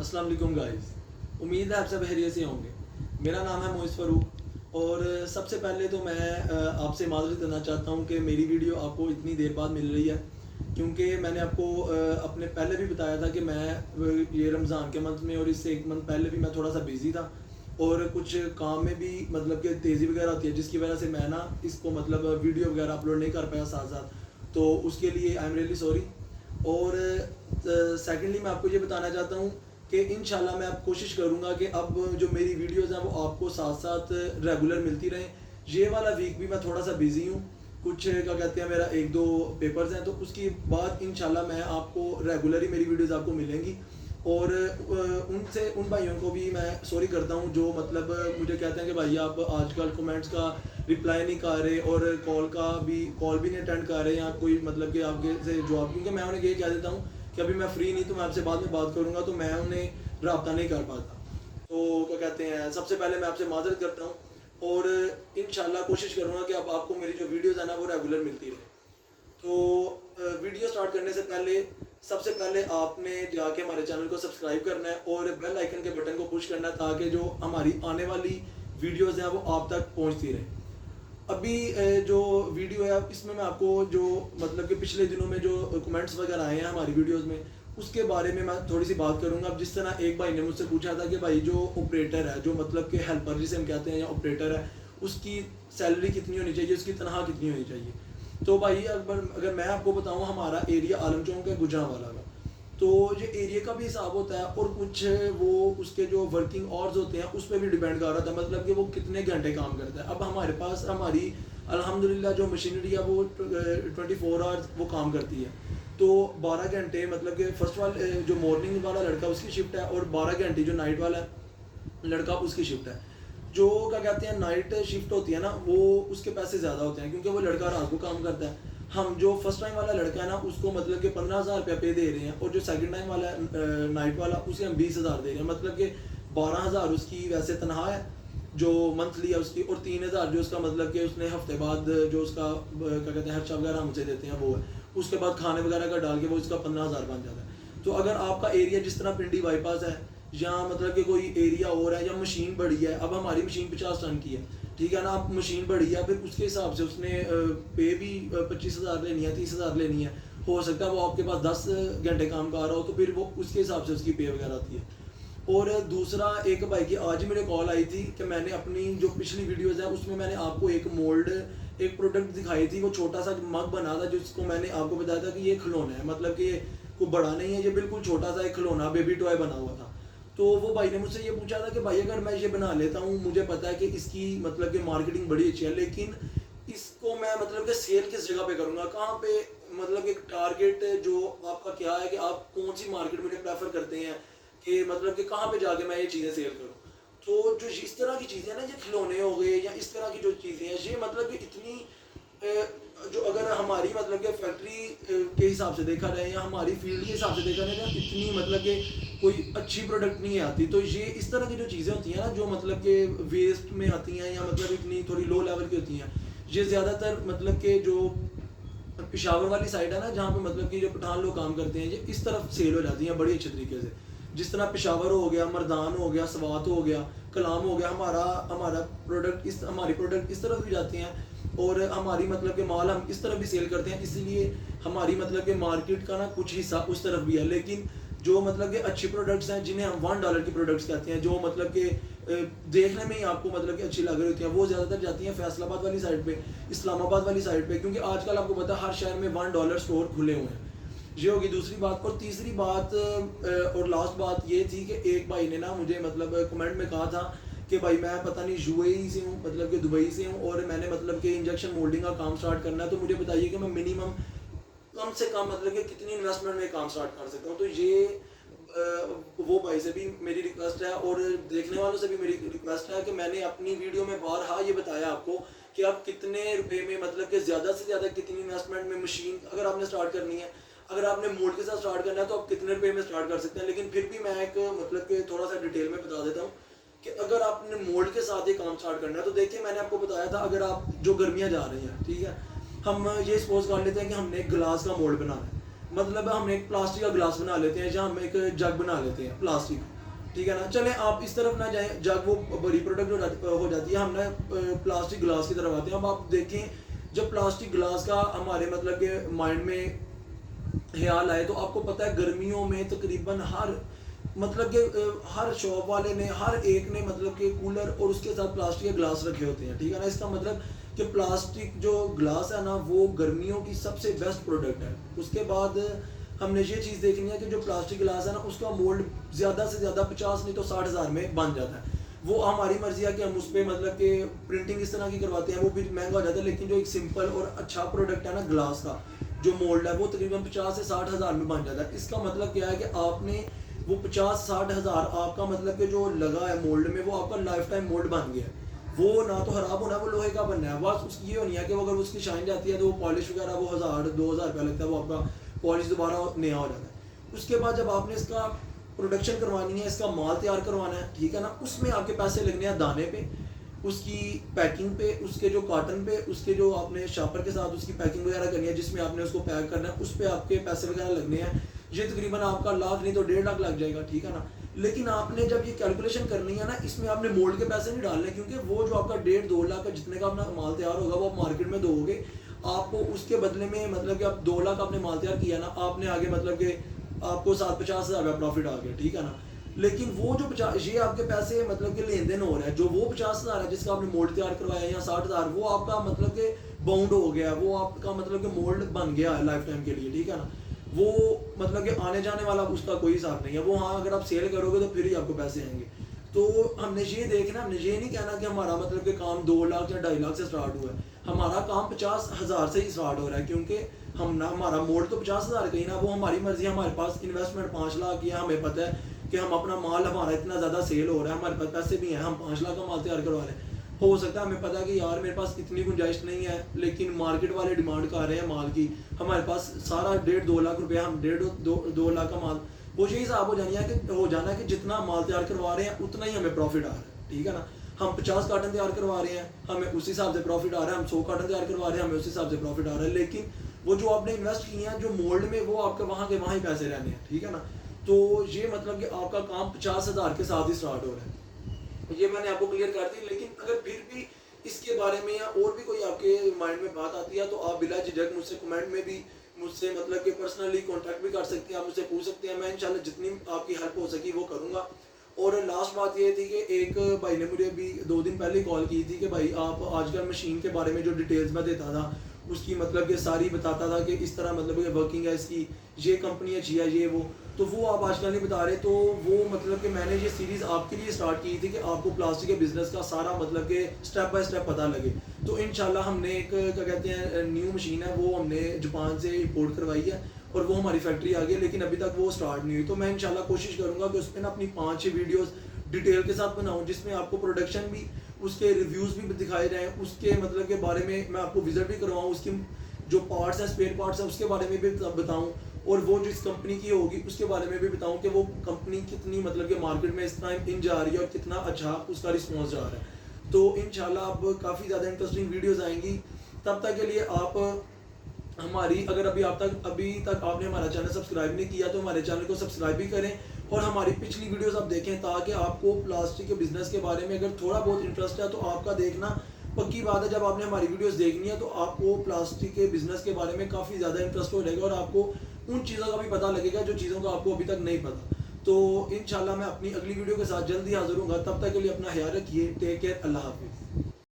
अस्सलाम वालेकुम गाइस, उम्मीद है आप सब खैरियत से होंगे। मेरा नाम है मोइस फ़ारूक और सबसे पहले तो मैं आपसे माज़रत करना चाहता हूँ कि मेरी वीडियो आपको इतनी देर बाद मिल रही है, क्योंकि मैंने आपको अपने पहले भी बताया था कि मैं ये रमज़ान के मंथ में और इससे एक मंथ पहले भी मैं थोड़ा सा बिज़ी था और कुछ काम में भी मतलब कि तेज़ी वगैरह होती है, जिसकी वजह से मैं ना इसको मतलब वीडियो वगैरह अपलोड नहीं कर पाया साथ साथ, तो उसके लिए आई एम रियली सॉरी। और सेकेंडली मैं आपको ये बताना चाहता हूँ कि इंशाल्लाह मैं अब कोशिश करूँगा कि अब जो मेरी वीडियोज़ हैं वो आपको साथ साथ रेगुलर मिलती रहें। ये वाला वीक भी मैं थोड़ा सा बिज़ी हूँ, कुछ क्या कहते हैं मेरा एक दो पेपर्स हैं, तो उसके बाद इंशाल्लाह मैं आपको रेगुलर ही मेरी वीडियोज़ आपको मिलेंगी। और उनसे उन भाइयों को भी मैं सॉरी करता हूँ जो मतलब मुझे कहते हैं कि भाई आप आजकल कमेंट्स का रिप्लाई नहीं कर रहे और कॉल भी नहीं अटेंड कर रहे या कोई मतलब कि आपके से जवाब, क्योंकि मैं उन्हें ये कह देता हूँ कि अभी मैं फ्री नहीं, तो मैं आपसे बाद में बात करूँगा, तो मैं उन्हें रब्ता नहीं कर पाता। तो क्या कहते हैं, सबसे पहले मैं आपसे माजरत करता हूँ और इंशाल्लाह कोशिश करूँगा कि अब आपको मेरी जो वीडियोज़ है ना वो रेगुलर मिलती रहे। तो वीडियो स्टार्ट करने से पहले सबसे पहले आपने जाके हमारे चैनल को सब्सक्राइब करना है और बेल आइकन के बटन को पुश करना है, ताकि जो हमारी आने वाली वीडियोज़ हैं वो आप तक पहुँचती रहे। अभी जो वीडियो है इसमें मैं आपको जो मतलब कि पिछले दिनों में जो कमेंट्स वगैरह आए हैं हमारी वीडियोस में, उसके बारे में मैं थोड़ी सी बात करूंगा। अब जिस तरह एक भाई ने मुझसे पूछा था कि भाई जो ऑपरेटर है, जो मतलब कि हेल्पर जिसे हम कहते हैं या ऑपरेटर है, उसकी सैलरी कितनी होनी चाहिए, उसकी तनख्वाह कितनी होनी चाहिए। तो भाई अगर मैं आपको बताऊँ, हमारा एरिया आलम चौक है गुजरांवाला का, तो ये एरिया का भी हिसाब होता है और कुछ वो उसके जो वर्किंग आवर्स होते हैं उस पर भी डिपेंड कर रहा था, मतलब कि वो कितने घंटे काम करता है। अब हमारे पास हमारी अल्हम्दुलिल्लाह जो मशीनरी है वो 24 आवर्स वो काम करती है, तो 12 घंटे मतलब कि फर्स्ट वाला जो मॉर्निंग वाला लड़का उसकी शिफ्ट है और 12 घंटे जो नाइट वाला लड़का उसकी शिफ्ट है। जो क्या कहते हैं नाइट शिफ्ट होती है ना, वो उसके पैसे ज़्यादा होते हैं क्योंकि वो लड़का रात को काम करता है। हम जो फर्स्ट टाइम वाला लड़का है ना उसको मतलब कि 15,000 रुपया पे दे रहे हैं, और जो सेकंड टाइम वाला नाइट वाला उसे हम 20,000 दे रहे हैं, मतलब कि 12,000 उसकी वैसे तनख्वाह है जो मंथली है उसकी, और 3,000 जो उसका मतलब कि उसने हफ्ते बाद जो उसका क्या कहते हैं खर्चा वगैरह हमसे देते हैं वो है, उसके बाद खाने वगैरह का डाल के वो उसका 15,000 बन जाता है। तो अगर आपका एरिया जिस तरह पिंडी बाईपास है या मतलब कि कोई एरिया और है या मशीन बड़ी है, अब हमारी मशीन 50 टन की है, ठीक है ना, आप मशीन बड़ी है, फिर उसके हिसाब से उसने पे भी 25,000 लेनी है, 30,000 लेनी है। हो सकता है वो आपके पास 10 घंटे काम कर रहा हो, तो फिर वो उसके हिसाब से उसकी पे वगैरह आती है। और दूसरा, एक भाई की आज ही मेरे कॉल आई थी कि मैंने अपनी जो पिछली वीडियोस है उसमें मैंने आपको एक मोल्ड एक प्रोडक्ट दिखाई थी, वो छोटा सा मग बना था जिसको मैंने आपको बताया था कि ये खिलौना है, मतलब कि कोई बड़ा नहीं है, ये बिल्कुल छोटा सा एक खिलौना बेबी टॉय बना हुआ था। तो वो भाई ने मुझसे ये पूछा था कि भाई अगर मैं ये बना लेता हूँ, मुझे पता है कि इसकी मतलब कि मार्केटिंग बड़ी अच्छी है, लेकिन इसको मैं मतलब कि सेल किस जगह पे करूँगा, कहाँ पे, मतलब एक टारगेट जो आपका क्या है कि आप कौन सी मार्केट मुझे प्रेफर करते हैं कि मतलब कि कहाँ पे जाके मैं ये चीज़ें सेल करूँ। तो जो इस तरह की चीज़ें ना, ये खिलौने हो गए या इस तरह की जो चीज़ें हैं, ये मतलब कि इतनी जो अगर हमारी मतलब कि फैक्ट्री के हिसाब से देखा जाए या हमारी फील्ड के हिसाब से देखा जाए, इतनी मतलब कि कोई अच्छी प्रोडक्ट नहीं आती। तो ये इस तरह की जो चीज़ें होती हैं ना, जो मतलब कि वेस्ट में आती हैं या मतलब इतनी थोड़ी लो लेवल की होती हैं, ये ज़्यादातर मतलब कि जो पिशावर वाली साइड है ना, जहाँ पे मतलब कि जो पठान लोग काम करते हैं, ये इस तरफ सेल हो जाती हैं बड़ी अच्छे तरीके से। जिस तरह पिशावर हो गया, मर्दान हो गया, सवात हो गया, कलाम हो गया, हमारी प्रोडक्ट इस तरफ भी जाती हैं और हमारी मतलब कि माल हम इस तरफ भी सेल करते हैं, इसलिए हमारी मतलब कि मार्केट का ना कुछ हिस्सा उस तरफ भी है। लेकिन जो मतलब कि अच्छी प्रोडक्ट्स हैं, जिन्हें हम $1 की प्रोडक्ट्स कहते हैं, जो मतलब कि देखने में ही आपको मतलब कि अच्छी लग रही होती है, वो ज़्यादातर जाती हैं फैसलाबाद वाली साइड पे, इस्लामाबाद वाली साइड पे, क्योंकि आजकल आपको पता है हर शहर में $1 स्टोर खुले हुए हैं। ये होगी दूसरी बात। और तीसरी बात और लास्ट बात ये थी कि एक भाई ने ना मुझे मतलब कमेंट में कहा था कि भाई मैं पता नहीं यूएई से हूँ, मतलब कि दुबई से हूँ, और मैंने मतलब कि इंजेक्शन मोल्डिंग का काम स्टार्ट करना है, तो मुझे बताइए कि मैं मिनिमम कम से कम मतलब कि कितनी इन्वेस्टमेंट में काम स्टार्ट कर सकता हूँ। तो ये वो भाई से भी मेरी रिक्वेस्ट है और देखने वालों से भी मेरी रिक्वेस्ट है कि मैंने अपनी वीडियो में बारहा ये बताया आपको कि आप कितने रुपए में मतलब कि ज़्यादा से ज़्यादा कितनी इन्वेस्टमेंट में मशीन अगर आपने स्टार्ट करनी है, अगर आपने मोल्ड के साथ स्टार्ट करना है तो आप कितने रुपए में स्टार्ट कर सकते हैं। लेकिन फिर भी मैं एक मतलब कि थोड़ा सा डिटेल में बता देता हूँ कि अगर आपने मोल्ड के साथ ये काम स्टार्ट करना है, तो देखिए मैंने आपको बताया था, अगर आप जो गर्मियाँ जा रही हैं, ठीक है, हम ये सपोज कर लेते हैं कि हमने एक गिलास का मोल्ड बनाना है। مطلب ہم ایک پلاسٹک کا گلاس بنا لیتے ہیں یا ہم ایک جگ بنا لیتے ہیں پلاسٹک، ٹھیک ہے نا. چلیں آپ اس طرف نہ جائیں، جگ وہ بڑی پروڈکٹ ہو جاتی ہے، ہم نے پلاسٹک گلاس کی طرف آتے ہیں. اب آپ دیکھیں جب پلاسٹک گلاس کا ہمارے مطلب کہ مائنڈ میں خیال آئے تو آپ کو پتہ ہے گرمیوں میں تقریباً مطلب کہ ہر شاپ والے نے، ہر ایک نے مطلب کہ کولر اور اس کے ساتھ پلاسٹک کے گلاس رکھے ہوتے ہیں، ٹھیک ہے نا. اس کا مطلب کہ پلاسٹک جو گلاس ہے نا وہ گرمیوں کی سب سے بیسٹ پروڈکٹ ہے. اس کے بعد ہم نے یہ چیز دیکھنی ہے کہ جو پلاسٹک گلاس ہے نا اس کا مولڈ زیادہ سے زیادہ 50 نہیں تو 60,000 میں بن جاتا ہے. وہ ہماری مرضی ہے کہ ہم اس پہ مطلب کہ پرنٹنگ اس طرح کی کرواتے ہیں، وہ بھی مہنگا ہو جاتا ہے. لیکن جو ایک سمپل اور اچھا پروڈکٹ ہے نا گلاس کا جو مولڈ ہے وہ تقریباً 50 سے 60,000 میں بن جاتا ہے. اس کا مطلب کیا ہے کہ آپ نے وہ 50-60 ہزار آپ کا مطلب کہ جو لگا ہے مولڈ میں وہ آپ کا لائف ٹائم مولڈ بن گیا ہے. وہ نہ تو خراب ہونا ہے، وہ لوہے کا بننا ہے. بس اس کی یہ ہونی ہے کہ اگر اس کی شائن جاتی ہے تو وہ پالش وغیرہ وہ 1000-2000 روپیہ لگتا ہے، وہ آپ کا پالش دوبارہ نیا ہو جاتا ہے. اس کے بعد جب آپ نے اس کا پروڈکشن کروانی ہے، اس کا مال تیار کروانا ہے، ٹھیک ہے نا، اس میں آپ کے پیسے لگنے ہیں دانے پہ، اس کی پیکنگ پہ، اس کے جو کاٹن پہ، اس کے جو آپ نے شاپر کے ساتھ اس کی پیکنگ وغیرہ کرنی ہے جس میں آپ نے اس کو پیک کرنا ہے، اس پہ آپ کے پیسے وغیرہ لگنے ہیں. یہ تقریباً آپ کا 1,00,000 نہیں تو 1.5 لاکھ لگ جائے گا، ٹھیک ہے نا. لیکن آپ نے جب یہ کیلکولیشن کرنی ہے نا اس میں آپ نے مولڈ کے پیسے نہیں ڈالنے، کیونکہ وہ جو آپ کا 1.5-2 لاکھ کا جتنے کا اپنا مال تیار ہوگا وہ آپ مارکیٹ میں دو گے، آپ کو اس کے بدلے میں مطلب کہ آپ 2 لاکھ آپ نے مال تیار کیا نا، آپ نے آگے مطلب کہ آپ کو 50,000 روپیہ پروفٹ آ گیا، ٹھیک ہے نا. لیکن وہ جو یہ آپ کے پیسے مطلب کہ لین دین ہو رہا ہے، جو وہ 50,000 ہے جس کا آپ نے مولڈ تیار کروایا یا 60,000 وہ آپ کا مطلب کہ باؤنڈ ہو گیا، وہ آپ کا مطلب کہ مولڈ بن گیا ہے لائف ٹائم کے لیے، ٹھیک ہے نا. وہ مطلب کہ آنے جانے والا اس کا کوئی حساب نہیں ہے. وہ ہاں اگر آپ سیل کرو گے تو پھر ہی آپ کو پیسے آئیں گے. تو ہم نے یہ دیکھنا، ہم نے یہ نہیں کہنا کہ ہمارا مطلب کہ کام 2 لاکھ یا 2.5 لاکھ سے سٹارٹ ہوا ہے. ہمارا کام 50,000 سے ہی سٹارٹ ہو رہا ہے، کیونکہ ہمارا موڈ تو 50,000 کا ہی نا. وہ ہماری مرضی ہے، ہمارے پاس انویسٹمنٹ 5 لاکھ کی ہے، ہمیں پتہ ہے کہ ہم اپنا مال ہمارا اتنا زیادہ سیل ہو رہا ہے، ہمارے پاس پیسے بھی ہیں، ہم 5 لاکھ کا مال تیار کروا رہے ہیں. ہو سکتا ہے ہمیں پتہ ہے کہ یار میرے پاس اتنی گنجائش نہیں ہے، لیکن مارکیٹ والے ڈیمانڈ کر رہے ہیں مال کی، ہمارے پاس سارا 1.5-2 لاکھ روپیہ، ہم 1.5-2 لاکھ کا مال، وہ یہی حساب ہو جانا ہے کہ جتنا مال تیار کروا رہے ہیں اتنا ہی ہمیں پروفٹ آ رہا ہے، ٹھیک ہے نا. ہم 50 کارٹن تیار کروا رہے ہیں، ہمیں اس حساب سے پروفٹ آ رہا ہے. ہم 100 کارٹن تیار کروا رہے ہیں، ہمیں اس حساب سے پروفٹ آ رہا ہے. لیکن وہ جو آپ نے انویسٹ کیے ہیں جو مولڈ میں، وہ آپ کے وہاں کے وہاں ہی پیسے رہنے ہیں، ٹھیک ہے نا. تو یہ مطلب کہ آپ کا کام 50,000 کے ساتھ ہی سٹارٹ ہو رہا ہے. یہ میں نے آپ کو کلیئر کر دی. لیکن اگر پھر بھی اس کے بارے میں یا اور بھی کوئی آپ کے مائنڈ میں بات آتی ہے تو آپ بلا جھجک مجھ سے کمنٹ میں بھی مجھ سے مطلب کہ پرسنلی کانٹیکٹ بھی کر سکتے ہیں، آپ مجھ سے پوچھ سکتے ہیں. میں انشاءاللہ جتنی آپ کی ہیلپ ہو سکی وہ کروں گا. اور لاسٹ بات یہ تھی کہ ایک بھائی نے مجھے ابھی 2 دن پہلے کال کی تھی کہ بھائی آپ آج کل مشین کے بارے میں جو ڈیٹیلز میں دیتا تھا اس کی مطلب کہ ساری بتاتا تھا کہ اس طرح مطلب کہ ورکنگ ہے اس کی، یہ کمپنی اچھی ہے، یہ وہ، تو وہ آپ آج کل نہیں بتا رہے. تو وہ مطلب کہ میں نے یہ سیریز آپ کے لیے سٹارٹ کی تھی کہ آپ کو پلاسٹک کے بزنس کا سارا مطلب کہ سٹیپ بائی سٹیپ پتہ لگے. تو انشاءاللہ ہم نے ایک کیا کہتے ہیں نیو مشین ہے، وہ ہم نے جاپان سے امپورٹ کروائی ہے اور وہ ہماری فیکٹری آ گئی، لیکن ابھی تک وہ سٹارٹ نہیں ہوئی. تو میں انشاءاللہ کوشش کروں گا کہ اس پہ نا اپنی 5-6 ویڈیوز ڈیٹیل کے ساتھ بناؤں جس میں آپ کو پروڈکشن بھی، اس کے ریویوز بھی دکھائے جائیں، اس کے مطلب کے بارے میں آپ کو وزٹ بھی کرواؤں، اس کی جو پارٹس ہیں اسپیئر پارٹس ہیں اس کے بارے میں بھی بتاؤں، اور وہ جو اس کمپنی کی ہوگی اس کے بارے میں بھی بتاؤں کہ وہ کمپنی کتنی مطلب کہ مارکیٹ میں اس ٹائم ان جا رہی ہے اور کتنا اچھا اس کا رسپانس جا رہا ہے. تو انشاءاللہ اب کافی زیادہ انٹرسٹنگ ویڈیوز آئیں گی. تب تک کے لیے آپ ہماری اگر ابھی تک آپ نے ہمارا چینل سبسکرائب نہیں کیا تو ہمارے چینل کو سبسکرائب بھی کریں اور ہماری پچھلی ویڈیوز آپ دیکھیں تاکہ آپ کو پلاسٹک کے بزنس کے بارے میں اگر تھوڑا بہت انٹرسٹ ہے تو آپ کا دیکھنا پکی بات ہے. جب آپ نے ہماری ویڈیوز دیکھنی ہے تو آپ کو پلاسٹک کے بزنس کے بارے میں کافی زیادہ انٹرسٹ ہو جائے گا اور آپ کو ان چیزوں کا بھی پتہ لگے گا جو چیزوں کا آپ کو ابھی تک نہیں پتا. تو انشاءاللہ میں اپنی اگلی ویڈیو کے ساتھ جلدی حاضر ہوں گا. تب تک کے لیے اپنا خیال رکھیے. Take care. اللہ حافظ.